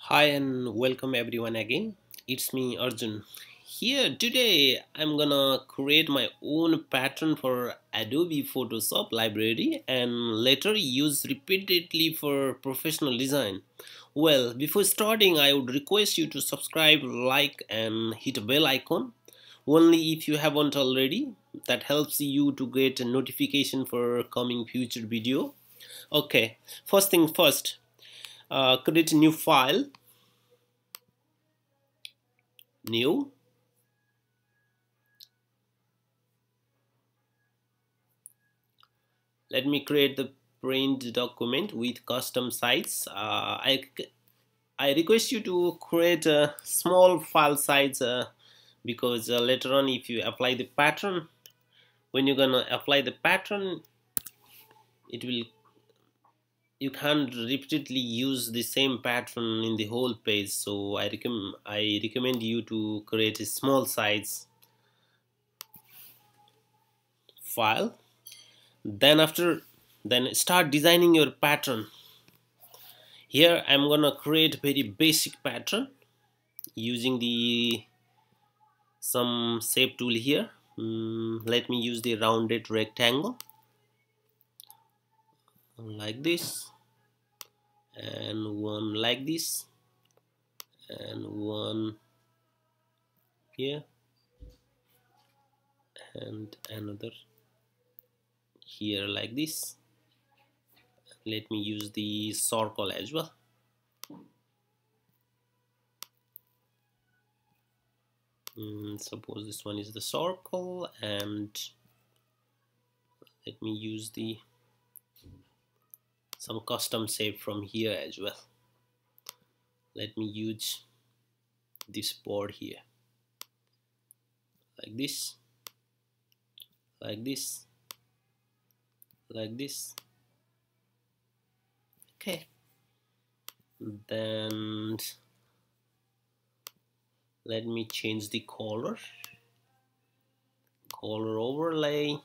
Hi and welcome everyone again. It's me Arjun. Here today I'm gonna create my own pattern for Adobe Photoshop library and later use repeatedly for professional design. Well, before starting I would request you to subscribe, like and hit a bell icon only if you haven't already. That helps you to get a notification for coming future video. Okay, first thing first, create a new file. New. Let me create the print document with custom size. I request you to create a small file size because later on if you apply the pattern, when you're gonna apply the pattern, it will you can't repeatedly use the same pattern in the whole page. So I recommend you to create a small size file. Then start designing your pattern. Here I'm gonna create very basic pattern using the some shape tool here. Let me use the rounded rectangle like this, and one like this, and one here, and another here like this. Let me use the circle as well. Suppose this one is the circle, and let me use the some custom shape from here as well. Let me use this board here like this, like this, like this. Okay, then let me change the color overlay.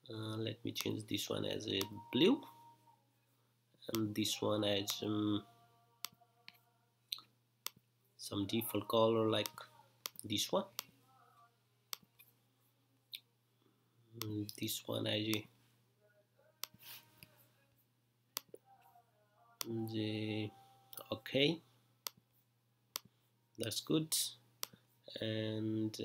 Let me change this one as a blue and this one as some default color like this one. This one as okay, that's good. And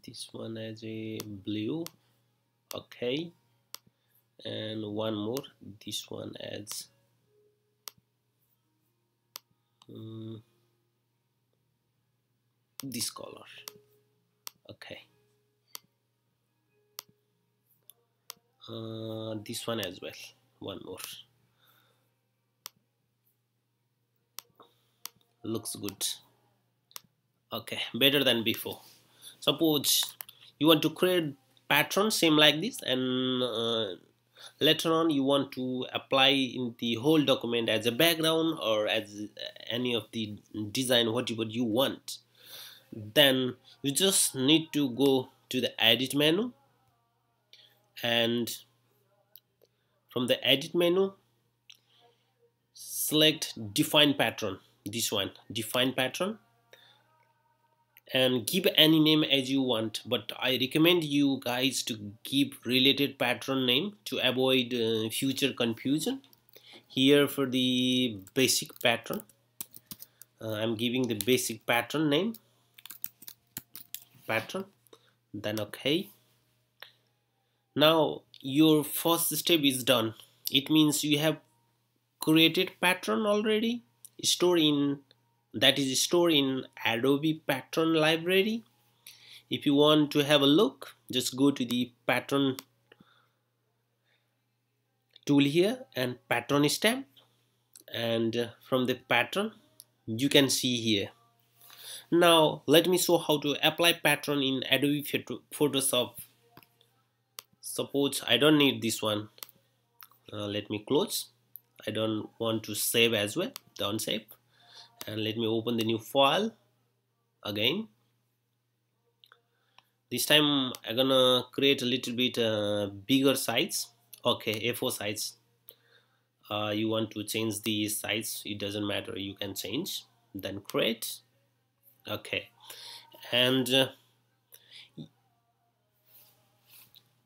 this one as a blue, okay, and one more, this one adds this color, okay. This one as well, one more, looks good. Okay, better than before. Suppose you want to create pattern same like this, and later on you want to apply in the whole document as a background or as any of the design whatever you want. Then you just need to go to the edit menu, and from the edit menu select define pattern, this one, define pattern, and give any name as you want, but I recommend you guys to give related pattern name to avoid future confusion. Here for the basic pattern, I'm giving the basic pattern name, pattern, then okay. Now your first step is done. It means you have created pattern already, stored in Adobe pattern library. If you want to have a look, just go to the pattern tool here and pattern stamp, and from the pattern you can see here. Now let me show how to apply pattern in Adobe Photoshop. Suppose I don't need this one, let me close. I don't want to save as well, don't save, and let me open the new file again. This time I'm gonna create a little bit bigger size, okay, A4 size. You want to change the size, it doesn't matter, you can change. Then create. Okay. And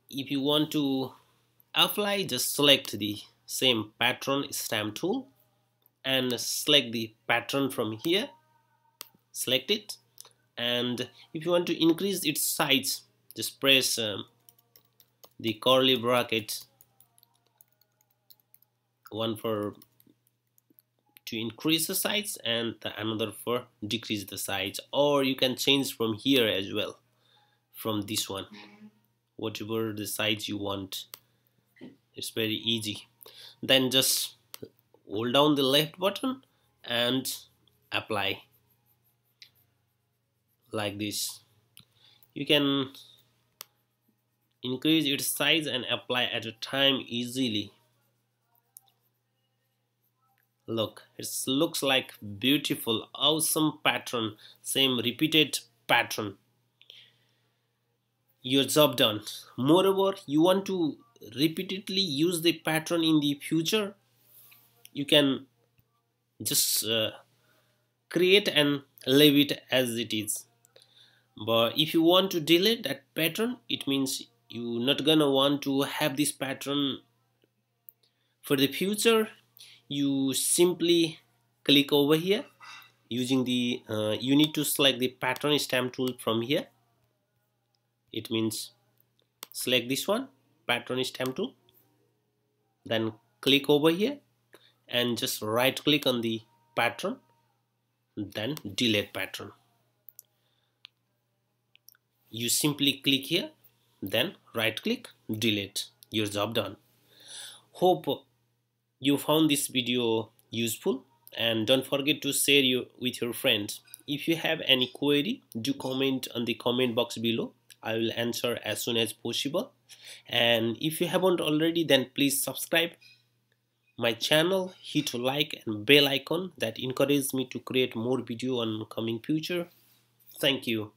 if you want to apply, just select the same pattern stamp tool and select the pattern from here, select it. And if you want to increase its size, just press the curly bracket, one for to increase the size and another for decrease the size, or you can change from here as well, from this one, whatever the size you want. It's very easy. Then just hold down the left button and apply like this. You can increase its size and apply at a time easily. Look, it looks like beautiful, awesome pattern, same repeated pattern. Your job done. Moreover, you want to repeatedly use the pattern in the future, you can just create and leave it as it is. But if you want to delete that pattern, it means you're not gonna want to have this pattern for the future. You simply click over here using the you need to select the pattern stamp tool from here. It means select this one, pattern stamp tool, then click over here and just right click on the pattern, then delete pattern. You simply click here, then right click, delete. Your job done. Hope you found this video useful, and don't forget to share you with your friends. If you have any query, do comment on the comment box below. I will answer as soon as possible. And if you haven't already, then please subscribe my channel, hit like and bell icon, that encourages me to create more video on coming future. Thank you.